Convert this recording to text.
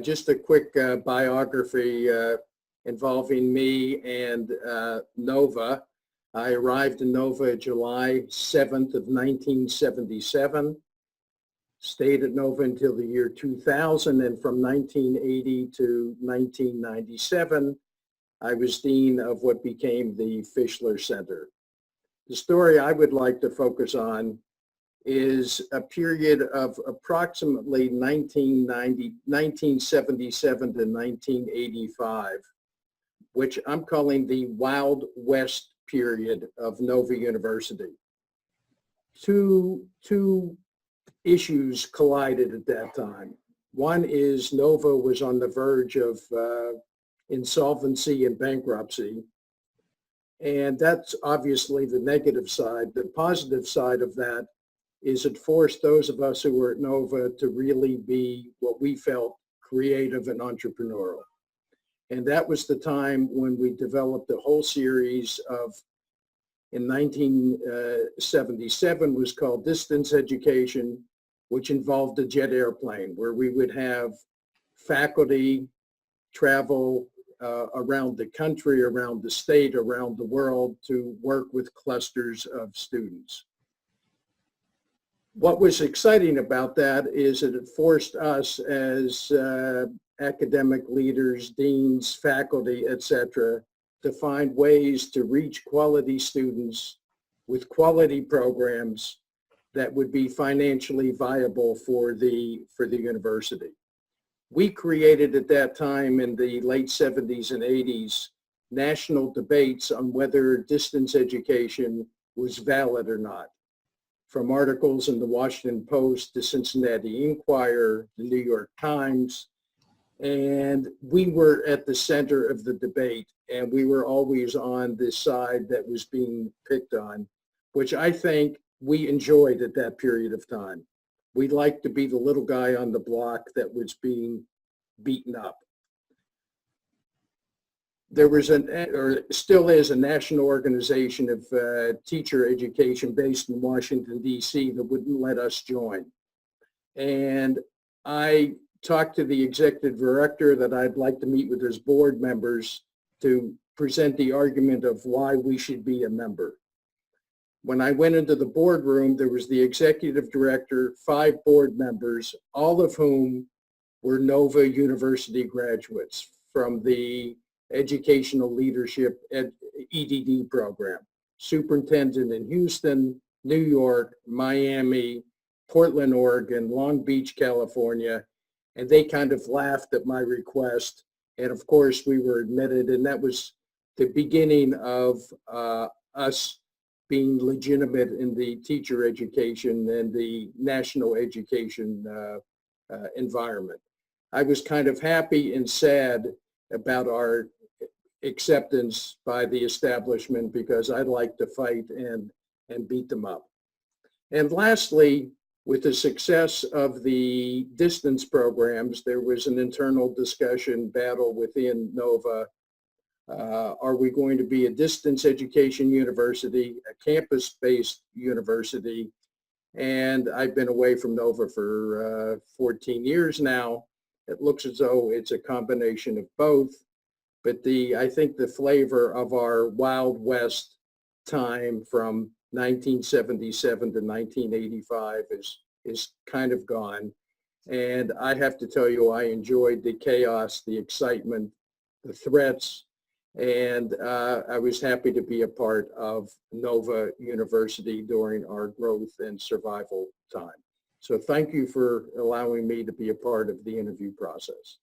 Just a quick biography involving me and Nova. I arrived in Nova July 7th of 1977, stayed at Nova until the year 2000, and from 1980 to 1997, I was dean of what became the Fischler Center. The story I would like to focus on is a period of approximately 1977 to 1985, which I'm calling the Wild West period of Nova University. Two issues collided at that time. One is Nova was on the verge of insolvency and bankruptcy. And that's obviously the negative side. The positive side of that is it forced those of us who were at Nova to really be what we felt creative and entrepreneurial. And that was the time when we developed a whole series of, in 1977 was called distance education, which involved a jet airplane where we would have faculty travel around the country, around the state, around the world to work with clusters of students. What was exciting about that is that it forced us as academic leaders, deans, faculty, etc., to find ways to reach quality students with quality programs that would be financially viable for the university. We created at that time in the late 70s and 80s national debates on whether distance education was valid or not. From articles in the Washington Post, the Cincinnati Enquirer, the New York Times, and we were at the center of the debate, and we were always on this side that was being picked on, which I think we enjoyed at that period of time. We liked to be the little guy on the block that was being beaten up. There was or still is, a national organization of teacher education based in Washington, D.C. that wouldn't let us join. And I talked to the executive director that I'd like to meet with his board members to present the argument of why we should be a member. When I went into the boardroom, there was the executive director, 5 board members, all of whom were Nova University graduates from the Educational Leadership EDD program. Superintendent in Houston, New York, Miami, Portland, Oregon, Long Beach, California, and they kind of laughed at my request. And of course, we were admitted, and that was the beginning of us being legitimate in the teacher education and the national education environment. I was kind of happy and sad about our acceptance by the establishment because I'd like to fight and beat them up. And lastly, with the success of the distance programs, there was an internal discussion battle within Nova. Are we going to be a distance education university, a campus-based university? And I've been away from Nova for 14 years now. It looks as though it's a combination of both. But I think the flavor of our Wild West time from 1977 to 1985 is kind of gone. And I have to tell you, I enjoyed the chaos, the excitement, the threats, and I was happy to be a part of Nova University during our growth and survival time. So thank you for allowing me to be a part of the interview process.